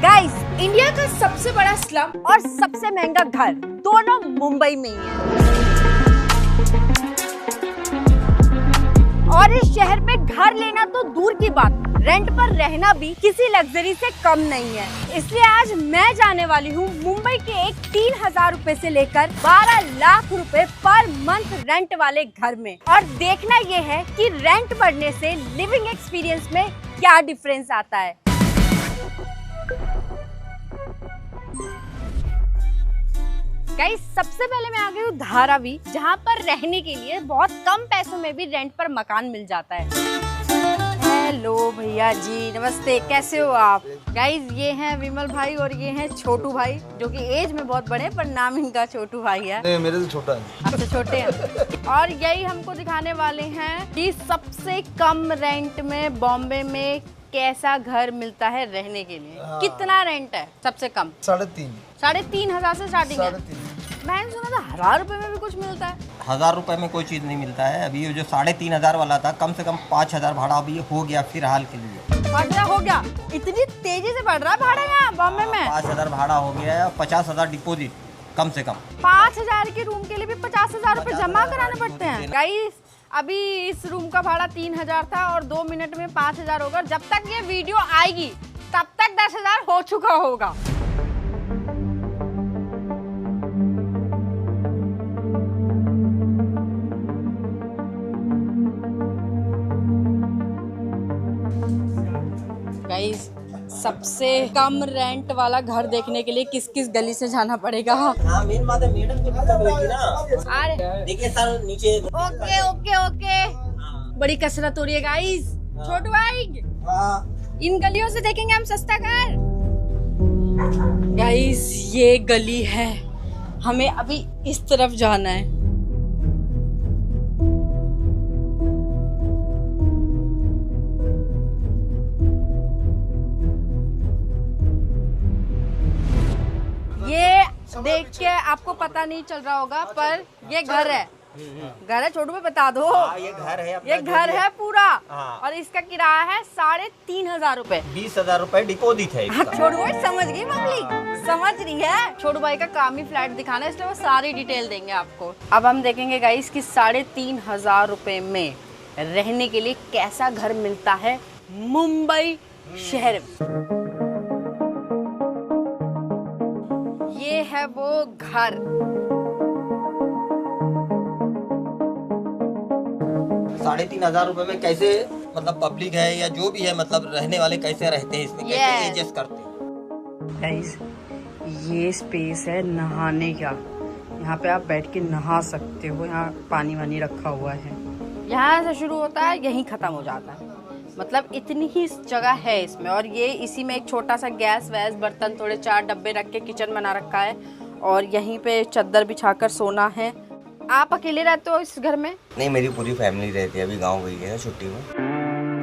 Guys, India का सबसे बड़ा स्लम और सबसे महंगा घर दोनों मुंबई में ही है। और इस शहर में घर लेना तो दूर की बात, रेंट पर रहना भी किसी लग्जरी से कम नहीं है। इसलिए आज मैं जाने वाली हूँ मुंबई के एक 3,000 रुपए से लेकर 12 लाख रुपए पर मंथ रेंट वाले घर में। और देखना ये है कि रेंट बढ़ने से लिविंग एक्सपीरियंस में क्या डिफरेंस आता है। गाइस, सबसे पहले मैं आ गई हूँ धारावी, जहाँ पर रहने के लिए बहुत कम पैसों में भी रेंट पर मकान मिल जाता है। हेलो भैया जी, नमस्ते, कैसे हो आप? गाइस, ये हैं विमल भाई और ये हैं छोटू भाई, जो कि एज में बहुत बड़े पर नाम इनका छोटू भाई है। नहीं, मेरे से छोटा है। अच्छा, छोटे हैं। और यही हमको दिखाने वाले हैं कि सबसे कम रेंट में बॉम्बे में कैसा घर मिलता है रहने के लिए। कितना रेंट है सबसे कम? 3,500 से स्टार्टिंग है। मैंने सुना था 1,000 रुपए में भी कुछ मिलता है। 1,000 रुपए में कोई चीज़ नहीं मिलता है। अभी जो 3,500 वाला था, कम से कम 5,000 भाड़ा अभी हो गया फिलहाल के लिए। 5,000 हो गया? इतनी तेजी से बढ़ रहा है भाड़ा यहाँ बॉम्बे में? 5,000 भाड़ा हो गया है, 50,000 डिपोजिट कम से कम। 5,000 के रूम के लिए भी 50,000 रुपए जमा कराने पड़ते हैं। गाइस, अभी इस रूम का भाड़ा 3,000 था और 2 मिनट में 5,000 होगा। जब तक ये वीडियो आएगी तब तक 10,000 हो चुका होगा। गाइस, सबसे कम रेंट वाला घर देखने के लिए किस किस गली से जाना पड़ेगा? हाँ, मेन बात है, मैडम को दिक्कत होगी ना। अरे देखिए सर, नीचे। ओके ओके ओके, बड़ी कसरत हो रही है गाइस। छोटू भाई, इन गलियों से देखेंगे हम सस्ता घर। गाइस, ये गली है, हमें अभी इस तरफ जाना है। ये देख के आपको पता नहीं चल रहा होगा, पर ये घर है। घर है, छोटू में बता दो। ये घर है, ये घर है पूरा। हाँ। और इसका किराया है 3,500 रुपए। 20,000 रुपए डिपोजिट है इसका। छोटू भाई समझ गई, मम्मी समझ रही है। छोटू भाई का काम ही फ्लैट दिखाना है, इसलिए वो सारी डिटेल देंगे आपको। अब हम देखेंगे गाइस कि 3,500 रुपए में रहने के लिए कैसा घर मिलता है मुंबई शहर में। ये है वो घर। 3,500 रुपए में कैसे, मतलब पब्लिक है या जो भी है, मतलब रहने वाले कैसे रहते हैं इसमें, कैसे एडजस्ट करते हैं। गाइस, ये स्पेस है नहाने का। यहाँ पे आप बैठ के नहा सकते हो। यहाँ पानी वानी रखा हुआ है। यहाँ से शुरू होता है, यहीं खत्म हो जाता है। मतलब इतनी ही जगह है इसमें। और ये इसी में एक छोटा सा गैस वैस, बर्तन, थोड़े 4 डब्बे रख के किचन बना रखा है। और यहीं पे चादर बिछाकर सोना है। आप अकेले रहते हो इस घर में? नहीं, मेरी पूरी फैमिली रहती है। अभी गाँव गई है छुट्टी में।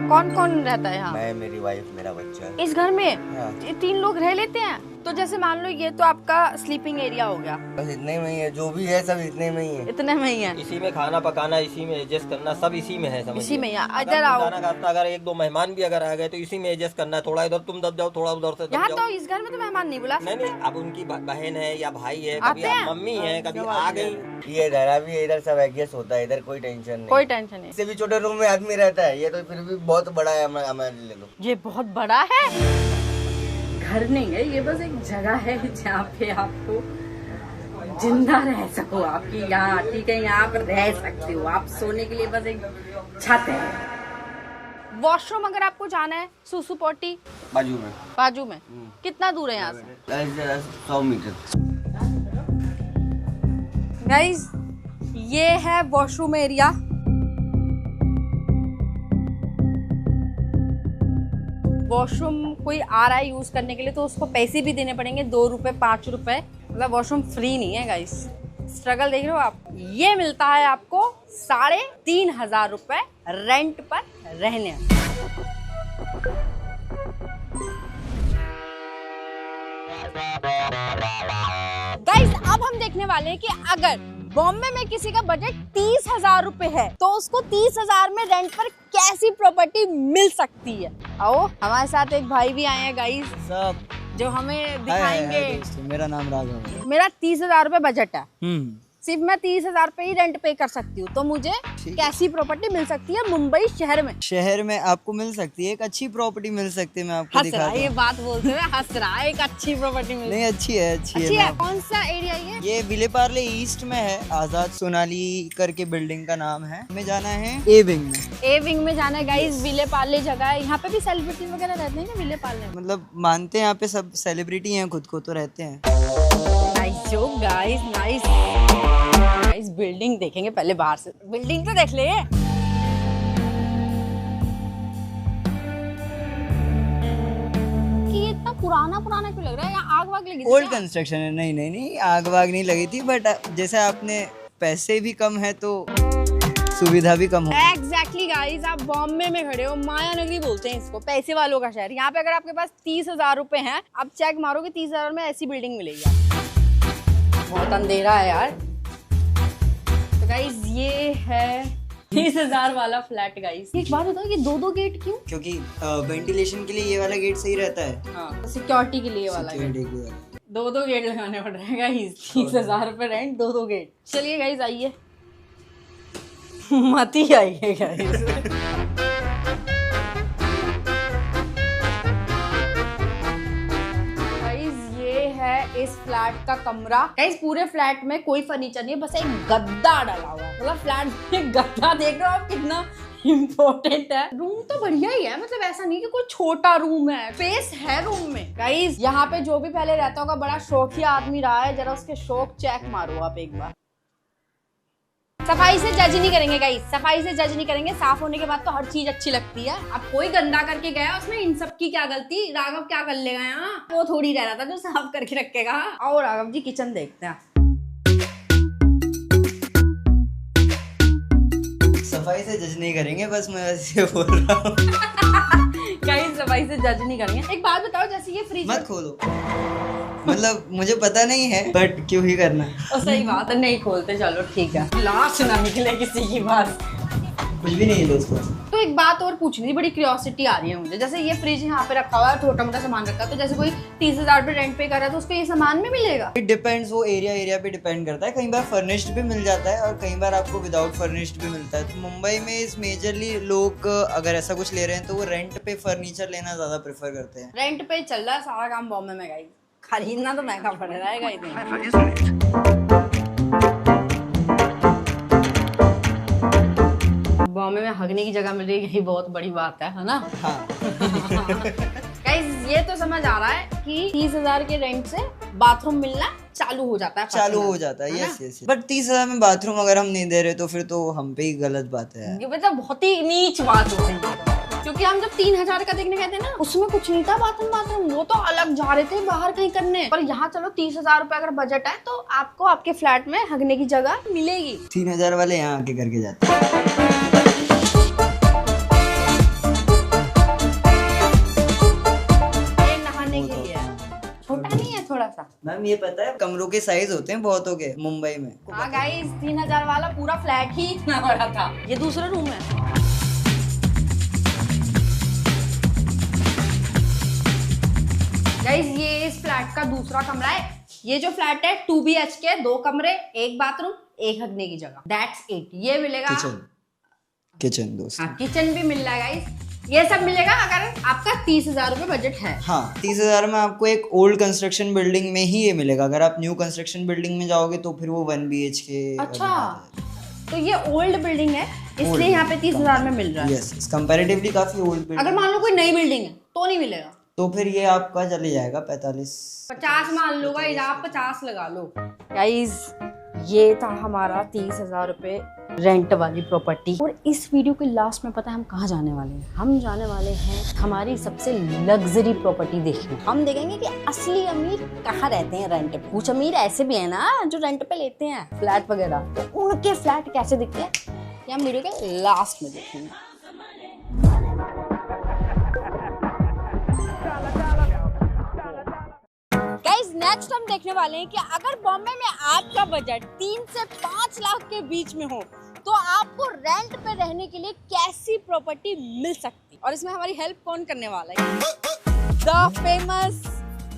कौन कौन रहता है यहाँ? मैं, मेरी वाइफ, मेरा बच्चा। इस घर में हाँ। 3 लोग रह लेते हैं? तो जैसे मान लो ये तो आपका स्लीपिंग एरिया हो गया। बस इतने में ही है, जो भी है सब इतने में ही है। इतने में ही है। इसी में खाना पकाना, इसी में एडजस्ट करना, सब इसी में है। समझिए, इसी में। इधर आओ। अगर 1-2 मेहमान भी अगर आ गए तो इसी में एडजस्ट करना है। थोड़ा इधर तुम दब जाओ, थोड़ा उधर से दब यहाँ जाओ। तो इस घर में तो मेहमान नहीं बुला सकते। नहीं, अब उनकी बहन है या भाई है, आते कभी हैं? मम्मी है, कभी आ गई। ये धारावी है, इधर सब एडजस्ट होता है, इधर कोई टेंशन नहीं। कोई टेंशन नहीं। इससे भी छोटे रूम में आदमी रहता है, ये तो फिर भी बहुत बड़ा है। हमारे ले लो, ये बहुत बड़ा है। घर नहीं है ये, बस एक जगह है जहाँ पे आपको जिंदा रह सको। आपकी यहाँ, ठीक है, यहाँ पर रह सकते हो आप। सोने के लिए बस एक छत है। वॉशरूम अगर आपको जाना है, सुसु पोटी बाजू में। कितना दूर है यहाँ से? 100 मीटर। गाइस, ये है वॉशरूम एरिया। वॉशरूम कोई आ रहा है यूज करने के लिए तो उसको पैसे भी देने पड़ेंगे, 2 रुपए 5 रुपए। मतलब वॉशरूम फ्री नहीं है गाइस। स्ट्रगल देख रहे हो आप। ये मिलता है आपको 3,500 रुपए रेंट पर रहने। गाइस, अब हम देखने वाले हैं कि अगर बॉम्बे में किसी का बजट 30,000 रुपए है तो उसको 30,000 में रेंट पर कैसी प्रॉपर्टी मिल सकती है। आओ, हमारे साथ एक भाई भी आए हैं गाइस। जो हमें दिखाएंगे। मेरा नाम राघव है। मेरा 30,000 रुपए बजट है, सिर्फ मैं 30,000 पे ही रेंट पे कर सकती हूँ, तो मुझे कैसी प्रॉपर्टी मिल सकती है मुंबई शहर में? शहर में आपको मिल सकती है, एक अच्छी प्रॉपर्टी मिल सकती है। मैं आपको हंस रहा है, ये बात बोलते हुए हंस रहा है। एक अच्छी प्रॉपर्टी मिल नहीं, अच्छी है, अच्छी है। है। कौन सा एरिया ये? विले पार्ले ईस्ट में है। आजाद सोनाली करके बिल्डिंग का नाम है। हमें जाना है ए विंग में। ए विंग में जाना है गाइस। विले पार्ले जगह है, यहाँ पे भी सेलिब्रिटी वगैरह रहते हैं ना विले पार्ले में? मतलब मानते हैं यहाँ पे सब सेलिब्रिटी हैं, खुद को तो रहते हैं। Nice joke guys, nice. Guys building देखेंगे पहले, बाहर से बिल्डिंग तो देख ले। कि ये इतना पुराना क्यों लग रहा है? यहाँ आग वाग लगी थी ओल्ड क्या? कंस्ट्रक्शन है। नहीं, आग वाग नहीं लगी थी, बट जैसे आपने पैसे भी कम है तो सुविधा भी कम हो। एग्जैक्टली गाइस, आप बॉम्बे में खड़े हो, माया नगरी बोलते हैं इसको, पैसे वालों का शहर। यहाँ पे अगर आपके पास 30,000 रुपए हैं, आप चेक मारोगे 30,000 में ऐसी बिल्डिंग मिलेगी आपको। बहुत अंधेरा है यार। तो गाइस ये है 30,000 वाला फ्लैट। गाइस एक बात बताओ, ये दो गेट क्यों? क्योंकि वेंटिलेशन के लिए ये वाला गेट सही रहता है। हाँ, सिक्योरिटी के लिए वाला गेट। दो गेट लगाने पड़ रहे हैं गाइस। 30,000 रुपए रेंट, दो गेट। चलिए गाइस आइए। मत ही आइए गाइस। इस फ्लैट का कमरा। गाइस पूरे फ्लैट में कोई फर्नीचर नहीं है, बस एक गद्दा डाला हुआ है। मतलब फ्लैट में गद्दा देख रहे हो आप कितना इम्पोर्टेंट है। रूम तो बढ़िया ही है, मतलब ऐसा नहीं कि कोई छोटा रूम है, स्पेस है रूम में। गाइस यहाँ पे जो भी पहले रहता होगा, बड़ा शौकिया आदमी रहा है, जरा उसके शौक चेक मारो आप एक बार। सफाई से जज नहीं करेंगे गाइस, सफाई से जज नहीं करेंगे। साफ होने के बाद तो हर चीज अच्छी लगती है। अब कोई गंदा करके गया, उसमें इन सब की क्या गलती? राघव क्या कर लेगा यहाँ? वो थोड़ी रह रहा था जो साफ करके रखेगा। और राघव जी किचन देखते हैं। सफाई से जज नहीं करेंगे, बस मैं ऐसे बोल रहा हूँ। गाइस सफाई से जज नहीं करेंगे। एक बात बताओ, जैसे ये फ्रिज मत खोलो। मतलब मुझे पता नहीं है, बट क्यों ही करना। और सही बात है, नहीं खोलते, चलो ठीक है। लाश ना निकले किसी की बात। कुछ भी नहीं है दोस्तों। तो एक बात और पूछनी थी, बड़ी क्यूरियोसिटी आ रही है मुझे। जैसे ये फ्रिज यहाँ पे रखा हुआ है, छोटा मोटा सामान रखा है, तो जैसे कोई 30,000 पे रेंट पे कर रहा है, तो उसको ये सामान भी मिलेगा? इट डिपेंड्स, वो एरिया पे डिपेंड करता है। कई बार फर्निश्ड भी मिल जाता है और कई बार आपको विदाउट फर्निश्ड भी मिलता है। तो मुंबई में इस मेजरली लोग अगर ऐसा कुछ ले रहे हैं तो वो रेंट पे फर्नीचर लेना ज्यादा प्रेफर करते हैं। रेंट पे चल रहा है सारा काम बॉम्बे में गाइस। खरीदना तो महंगा पड़ रहा है गाइस। बॉम्बे में हगने की जगह मिल रही है, यही बहुत बड़ी बात है ना? हाँ। गाइस ये तो समझ आ रहा है कि 30,000 के रेंट से बाथरूम मिलना चालू हो जाता है। यस। बट 30,000 में बाथरूम अगर हम नहीं दे रहे तो फिर तो हम पे ही गलत बात है। ये मतलब बहुत ही नीच बात हो रही है। क्योंकि हम जब 3,000 का देखने गए थे ना, उसमें कुछ नहीं था बाथरूम, वो तो अलग जा रहे थे बाहर कहीं करने। पर यहाँ चलो 30,000 रुपए अगर बजट है तो आपको आपके फ्लैट में हगने की जगह मिलेगी। 3,000 वाले यहाँ आके करके जाते हैं। नहाने के लिए छोटा नहीं है थोड़ा सा? मैम ये पता है कमरों के साइज होते हैं बहुतों के मुंबई में। हाँ गाइस 3,000 वाला पूरा फ्लैट ही इतना बड़ा था। ये दूसरा रूम है। गाइस ये इस फ्लैट का दूसरा कमरा है। ये जो फ्लैट है 2 BHK, 2 कमरे, 1 बाथरूम, 1 हगने की जगह। That's it. ये मिलेगा किचन दोस्त। हाँ किचन भी मिल रहा है गाइस। ये सब मिलेगा अगर आपका 30,000 रुपए बजट है। हाँ 30,000 में आपको एक ओल्ड कंस्ट्रक्शन बिल्डिंग में ही ये मिलेगा। अगर आप न्यू कंस्ट्रक्शन बिल्डिंग में जाओगे तो फिर वो 1 BHK। अच्छा, तो ये ओल्ड बिल्डिंग है इसलिए यहाँ पे 30,000 में मिल रहा है। यस, कंपैरेटिवली काफी ओल्ड बिल्डिंग। अगर मान लो कोई नई बिल्डिंग है तो नहीं मिलेगा? तो फिर ये आपका चले जाएगा 50 मान लो गाइस, आप 50 लगा लो। गाइस ये था हमारा 30,000 रुपए रेंट वाली प्रॉपर्टी। और इस वीडियो के लास्ट में पता है हम कहाँ जाने वाले हैं? हम जाने वाले हैं हमारी सबसे लग्जरी प्रॉपर्टी देखने। हम देखेंगे कि असली अमीर कहाँ रहते हैं रेंट पे। कुछ अमीर ऐसे भी है ना जो रेंट पे लेते हैं फ्लैट वगैरह, तो उनके फ्लैट कैसे दिखते हैं ये हम वीडियो के लास्ट में देखेंगे। नेक्स्ट हम देखने वाले हैं कि अगर बॉम्बे में आपका बजट 3 से 5 लाख के बीच में हो तो आपको रेंट पे रहने के लिए कैसी प्रॉपर्टी मिल सकती है। और इसमें हमारी हेल्प कौन करने वाला है? The famous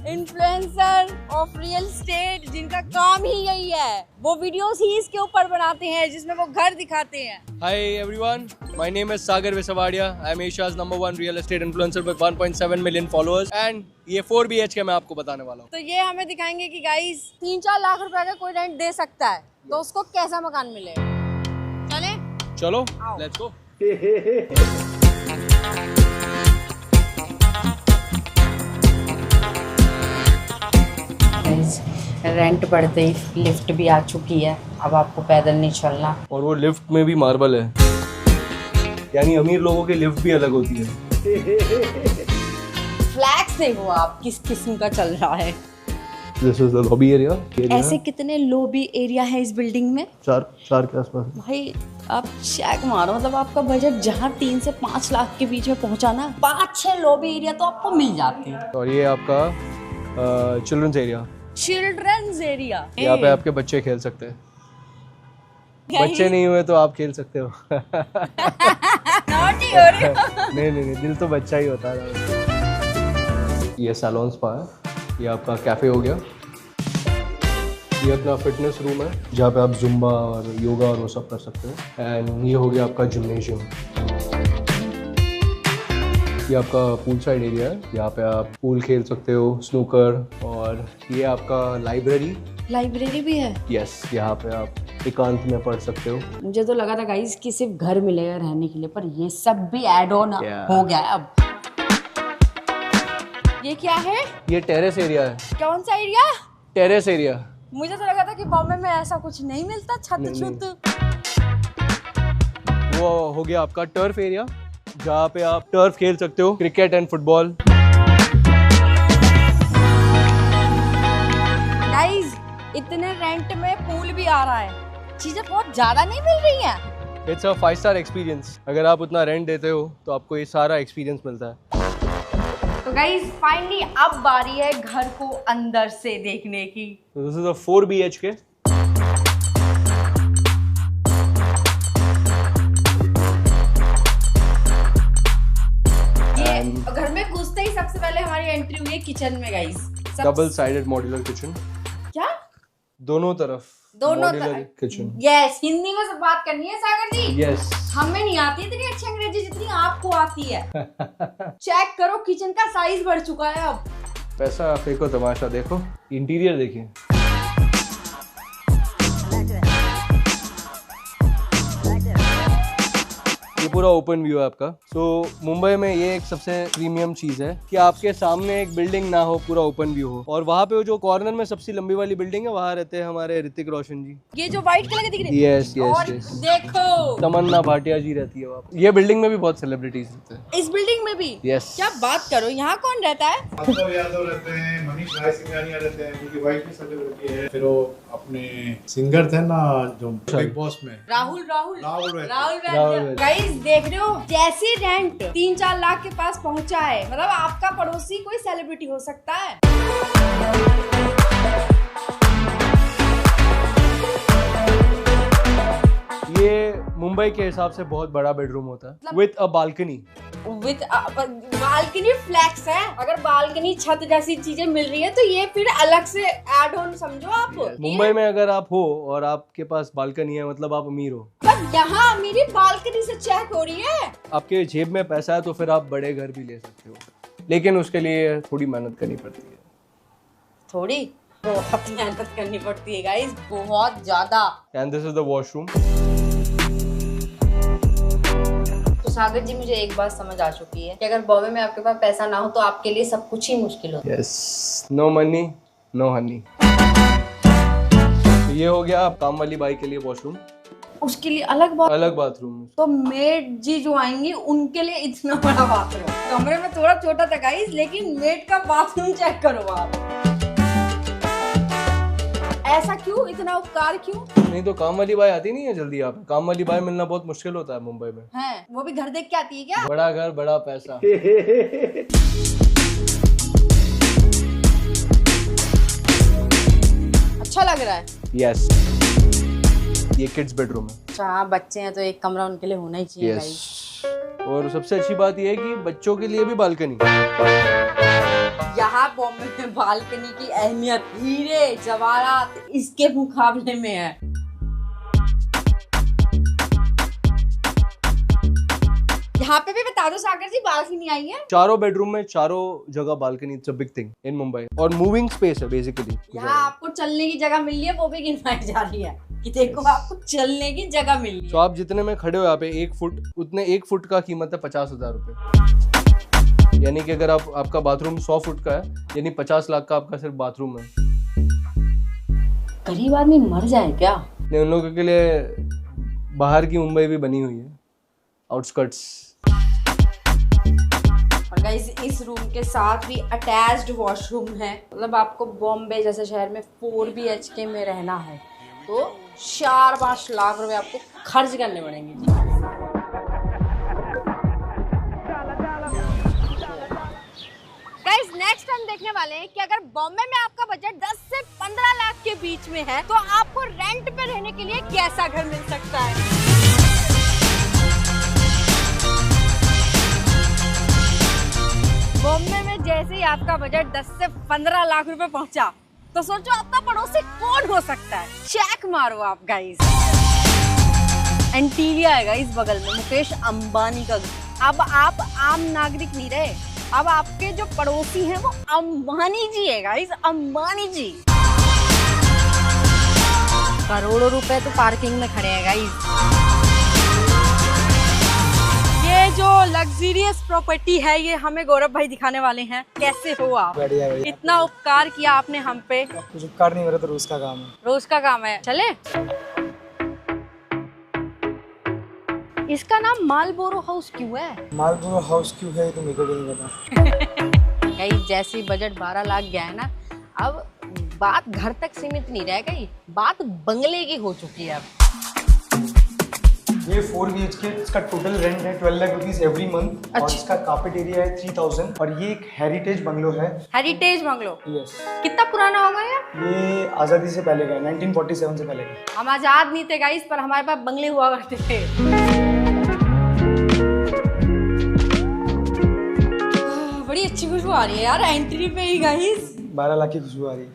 influencer of real estate जिनका काम ही यही है, वो वीडियोस ही इसके ऊपर बनाते हैं जिसमें वो घर दिखाते हैं। Hi everyone, my name is Sagar Visavadia. I am Asia's #1 real estate influencer with 1.7 million followers and ये 4 BHK मैं आपको बताने वाला हूँ। तो ये हमें दिखाएंगे कि गाइस 3-4 लाख रुपए का कोई रेंट दे सकता है तो उसको कैसा मकान मिलेगा। चले चलो लेट्स गो। रेंट बढ़ते ही लिफ्ट भी आ चुकी है, अब आपको पैदल नहीं चलना। और वो लिफ्ट में भी मार्बल है, यानी अमीर लोगों की लिफ्ट भी अलग होती है। फ्लैग से हो आप किस किस्म का चल रहा है। This is the lobby area. ऐसे कितने लॉबी एरिया है इस बिल्डिंग में? चार के आसपास। भाई आप चेक मारो, मतलब आपका बजट जहाँ 3 से 5 लाख के बीच में पहुँचा ना, 5-6 लॉबी एरिया तो आपको मिल जाते हैं। और ये आपका चिल्ड्रंस एरिया। चिल्ड्रंस एरिया, यहाँ पे आपके बच्चे खेल सकते हैं। बच्चे नहीं हुए तो आप खेल सकते हो। नॉटी हो रहे हो। नहीं, दिल तो बच्चा ही होता है। ये सैलून स्पा है, ये आपका कैफे हो गया, ये अपना फिटनेस रूम है जहाँ पे आप जुम्बा और योगा और वो सब कर सकते हो। एंड ये हो गया आपका जिम्नेशियम। ये आपका पूल साइड एरिया है, यहाँ पे आप पूल खेल सकते हो, स्नूकर। और ये आपका लाइब्रेरी भी है। यस, यहाँ पे आप एकांत में पढ़ सकते हो। मुझे तो लगा था गाइस कि सिर्फ घर मिलेगा रहने के लिए, पर ये सब भी ऐड ऑन हो गया है अब। ये क्या है? ये टेरेस एरिया है। कौन सा एरिया? Terrace area. मुझे तो लगा था कि बॉम्बे में ऐसा कुछ नहीं मिलता, छत छुत। वो हो गया आपका टर्फ एरिया, जहाँ पे आप टर्फ खेल सकते हो, क्रिकेट एंड फुटबॉल। गाइस इतने रेंट में पूल भी आ रहा है, चीजें बहुत ज्यादा नहीं मिल रही हैं। It's a 5 star experience. अगर आप उतना रेंट देते हो तो आपको ये सारा एक्सपीरियंस मिलता है। तो गाइस फाइनली अब बारी है घर को अंदर से देखने की। This is a 4 BHK। घर में घुसते ही सबसे पहले हमारी एंट्री हुई है किचन में guys. Double sided modular kitchen. क्या? दोनों तरफ किचन। यस, हिंदी में सब बात करनी है सागर जी। यस, हमें नहीं आती इतनी अच्छी अंग्रेजी जितनी आपको आती है। चेक करो किचन का साइज बढ़ चुका है अब। पैसा फेंको तमाशा देखो, इंटीरियर देखिए। ये पूरा ओपन व्यू है आपका। तो मुंबई में ये एक सबसे प्रीमियम चीज है कि आपके सामने एक बिल्डिंग ना हो, पूरा ओपन व्यू हो। और वहाँ पे जो कॉर्नर में सबसे लंबी वाली बिल्डिंग है, वहाँ रहते हैं हमारे ऋतिक रोशन जी। ये जो व्हाइट कलर की दिख रही है। यस और देखो तमन्ना भाटिया जी रहती है वहाँ पे। ये बिल्डिंग में भी बहुत सेलिब्रिटीज रहते हैं। इस बिल्डिंग में भी? यस। क्या बात करो, यहाँ कौन रहता है? यादव रहते हैं, मनीष राय सिंघानिया रहते हैं, उनकी वाइफ भी सेलिब्रिटी है। फिर वो अपने सिंगर थे ना जो बिग बॉस में, राहुल राहुल। गाइस देख रहे हो जैसे रेंट 3-4 लाख के पास पहुंचा है, मतलब आपका पड़ोसी कोई सेलिब्रिटी हो सकता है। ये मुंबई के हिसाब से बहुत बड़ा बेडरूम होता है with a balcony. Balcony flex है। अगर बालकनी छत जैसी चीजें मिल रही है तो ये फिर अलग से ऐड ऑन समझो आप। मुंबई में अगर आप हो और आपके पास बालकनी है, मतलब आप अमीर हो। पर यहाँ मेरी बालकनी से चेक हो रही है। आपके जेब में पैसा है तो फिर आप बड़े घर भी ले सकते हो, लेकिन उसके लिए थोड़ी मेहनत करनी पड़ती है। थोड़ी बहुत मेहनत करनी पड़ती है गाइस, बहुत ज्यादा। And this is the washroom. Sagar ji मुझे एक बात समझ आ चुकी है कि अगर बॉम्बे में आपके पास पैसा ना हो तो आपके लिए सब कुछ ही मुश्किल होता है। Yes, no money no honey. ये हो गया काम वाली बाई के लिए वॉशरूम, उसके लिए अलग बाथरूम। तो मेड जी जो आएंगी उनके लिए इतना बड़ा बाथरूम। कमरे में थोड़ा छोटा था गाइस, लेकिन मेड का बाथरूम चेक करो आप। ऐसा क्यों, इतना उपकार क्यों? नहीं तो काम वाली बाई आती नहीं है जल्दी। यहाँ पे काम वाली बाई मिलना बहुत मुश्किल होता है मुंबई में। है, वो भी घर देख के आती है क्या? बड़ा घर बड़ा पैसा। अच्छा लग रहा है। यस, ये किड्स बेडरूम है। अच्छा हाँ, बच्चे हैं तो एक कमरा उनके लिए होना ही चाहिए। यस, और सबसे अच्छी बात ये है कि बच्चों के लिए भी बालकनी। यहाँ बॉम्बे में बालकनी की अहमियत हीरे जवाहरात इसके मुकाबले में है। यहाँ पे भी बता दो सागर जी, बालकनी आई है। चारों बेडरूम में चारों जगह balcony, it's a big thing in Mumbai. और मूविंग स्पेस है बेसिकली। यहाँ आपको चलने की जगह मिल रही है, वो भी गिनवाई जा रही है कि देखो आपको चलने की जगह मिल रही है। तो आप जितने में खड़े हो यहाँ पे 1 फुट, उतने 1 फुट का कीमत है 50,000 रुपए। यानी कि अगर आपका बाथरूम 100 फुट का है, यानी 50 लाख का आपका सिर्फ बाथरूम है। गरीब आदमी मर जाए क्या? नहीं, उन लोगों के लिए बाहर की मुंबई भी बनी हुई है, आउटस्कर्ट्स। और गाइस इस रूम के साथ भी अटैच्ड वॉशरूम है। मतलब आपको बॉम्बे जैसे शहर में 4 BHK में रहना है तो 4-5 लाख रुपए आपको खर्च करने पड़ेंगे जी। गाइस नेक्स्ट हम देखने वाले हैं कि अगर बॉम्बे में आपका बजट 10 से 15 लाख के बीच में है तो आपको रेंट पे रहने के लिए कैसा घर मिल सकता है। बॉम्बे में जैसे ही आपका बजट 10 से 15 लाख रुपए पहुंचा तो सोचो आपका पड़ोसी कौन हो सकता है। चेक मारो आप गाइस। एंटीलिया है गाइस बगल में, मुकेश अंबानी का। अब आप आम नागरिक नहीं रहे, अब आपके जो पड़ोसी हैं वो अंबानी जी है गाइस, अंबानी जी। करोड़ों रुपए तो पार्किंग में खड़े हैं गाइस। ये जो लग्जरियस प्रॉपर्टी है ये हमें गौरव भाई दिखाने वाले हैं। कैसे हो आप? बढ़िया बढ़िया। इतना उपकार किया आपने हम पे। कुछ उपकार नहीं, मेरा तो रोज का काम है। रोज का काम है। चले। इसका नाम मालबोरो हाउस क्यों है? मालबोरो हाउस क्यों है तो मेरे को भी नहीं पता। कहीं जैसे ही बजट 12 लाख गया है ना, अब बात घर तक सीमित नहीं रह गई, बात बंगले की हो चुकी है अब। ये 4 BHK, इसका टोटल रेंट है 12 लाख रुपीस एवरी मंथ। और अच्छा। इसका कार्पेट एरिया है 3000 और ये एक हेरिटेज बंगलो है। Heritage bungalow. यस। कितना पुराना होगा ये आज़ादी से पहले का है, 1947 से पहले का। हम आजाद नहीं थे गाइस, पर हमारे पास बंगले हुआ करते थे। बड़ी अच्छी खुशबू आ रही है यार एंट्री पे ही गाइस। 12 लाख की खुशबू आ रही है।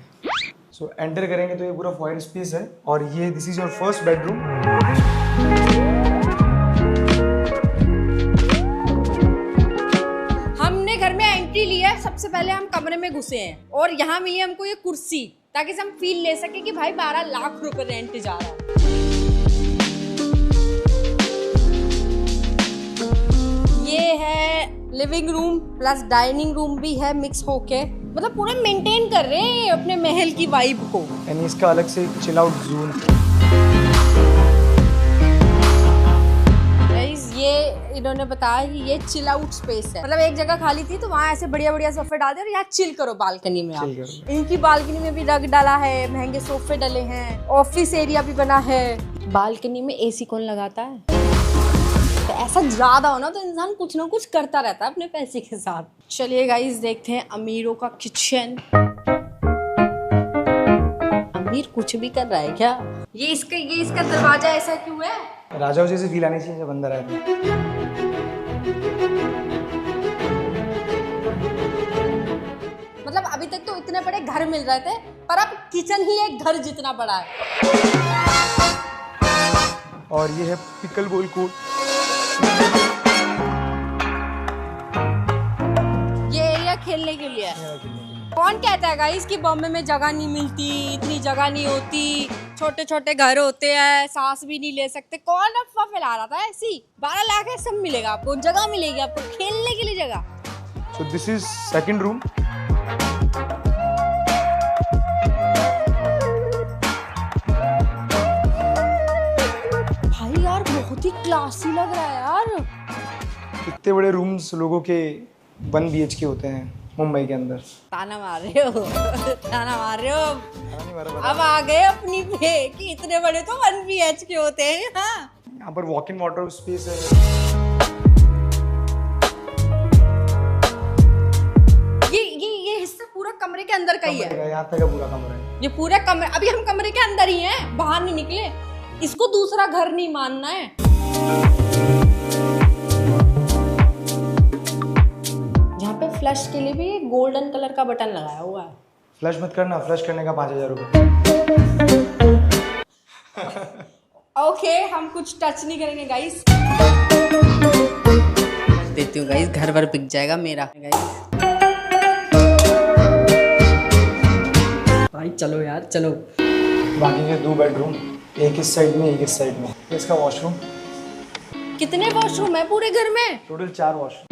सो एंटर करेंगे तो ये पूरा फॉयर स्पेस है और ये this is your first bedroom. हमने घर में एंट्री ली है, सबसे पहले हम कमरे में घुसे हैं और यहाँ मिली हमको ये कुर्सी, ताकि हम फील ले सके कि भाई 12 लाख रुपए रेंट जा रहा है। ये है living room plus dining room भी है मिक्स होके, मतलब पूरे मेंटेन कर रहे हैं अपने महल की वाइब को। यानी इसका अलग से चिल आउट जोन। ये इन्होंने बताया कि ये चिल आउट स्पेस है, मतलब एक जगह खाली थी तो वहाँ ऐसे बढ़िया बढ़िया सोफे डाल दिए और यहाँ चिल करो बालकनी में आप। इनकी बालकनी में भी रग डाला है, महंगे सोफे डले हैं, ऑफिस एरिया भी बना है। बालकनी में एसी कौन लगाता है? तो ऐसा ज्यादा हो ना तो इंसान कुछ ना कुछ करता रहता है अपने पैसे के साथ। चलिए गाइस देखते हैं अमीरों का किचन। अमीर कुछ भी कर रहा है क्या? ये इसका दरवाजा ऐसा क्यों है? राजाओं जैसे फील आनी चाहिए जब अंदर आए। मतलब अभी तक तो इतने बड़े घर मिल रहे थे, पर अब किचन ही एक घर जितना बड़ा है। और ये है पिकल बॉल कोर्ट। ये एरिया खेलने के लिए है। कौन कहता है गाइस कि बॉम्बे में जगह नहीं मिलती, इतनी जगह नहीं होती, छोटे छोटे घर होते हैं, सांस भी नहीं ले सकते? कौन अफवाह फैला रहा था ऐसी? 12 लाख है, सब मिलेगा आपको, जगह मिलेगी आपको खेलने के लिए जगह। So this is second room. भाई यार बहुत ही क्लासी लग रहा है यार। इतने बड़े रूम्स लोगों के 1 BHK होते हैं मुंबई के अंदर। ताना मार रहे हो, ताना मार रहे हो। अब आ गए अपनी पे कि इतने बड़े तो 1 BHK होते हैं। हाँ, यहाँ पर वॉक इन वाटर स्पेस है। ये हिस्सा पूरा कमरे के अंदर का ही है। यहाँ तक का पूरा कमरा है। ये पूरे कमरे, अभी हम कमरे के अंदर ही हैं, बाहर नहीं निकले। इसको दूसरा घर नहीं मानना है। फ्लश के लिए भी गोल्डन कलर का बटन लगाया हुआ है। फ्लश मत करना, फ्लश करने का 5,000 रुपये। ओके, हम कुछ टच नहीं करेंगे गाइस। देती हूँ गाइस, घर भर बिक जाएगा मेरा गाइस। भाई चलो यार चलो। बाकी के 2 बेडरूम, एक इस साइड में एक इस साइड में। इसका वॉशरूम। कितने वॉशरूम है पूरे घर में? Total 4 washroom.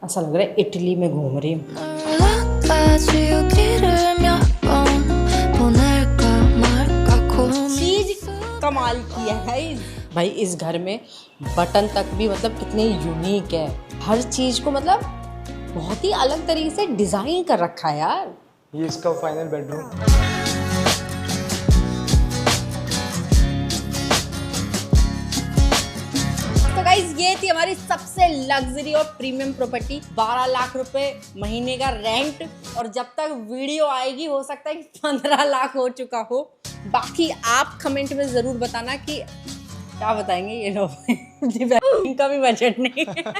ऐसा लग रहा है इटली में घूम रही हूँ। चीज कमाल की है गाइस। भाई इस घर में बटन तक भी मतलब कितने यूनिक है, हर चीज को मतलब बहुत ही अलग तरीके से डिजाइन कर रखा है यार। ये इसका फाइनल बेडरूम। तो गाइस ये थी हमारी सबसे लग्जरी और प्रीमियम प्रॉपर्टी। 12 लाख रुपए महीने का रेंट, और जब तक वीडियो आएगी हो सकता है कि 15 लाख हो चुका हो। बाकी आप कमेंट में जरूर बताना कि क्या बताएंगे ये लोग। इनका भी बजट नहीं है।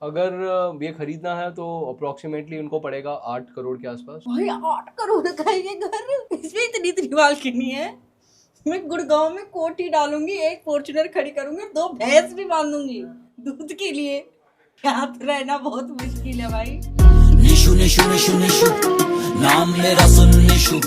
अगर ये खरीदना है तो अप्रोक्सीमेटली उनको पड़ेगा 8 करोड़ के आसपास। भाई 8 करोड़ का ये घर, इसमें इतनी बालकनी है। मैं गुड़गांव में कोठी डालूंगी, एक फॉर्च्यूनर खड़ी करूंगी, 2 भैंस भी बांधूंगी दूध के लिए। यहाँ पे रहना बहुत मुश्किल है भाई। निशु निशु निशु निशु, नाम मेरा सुन निशु।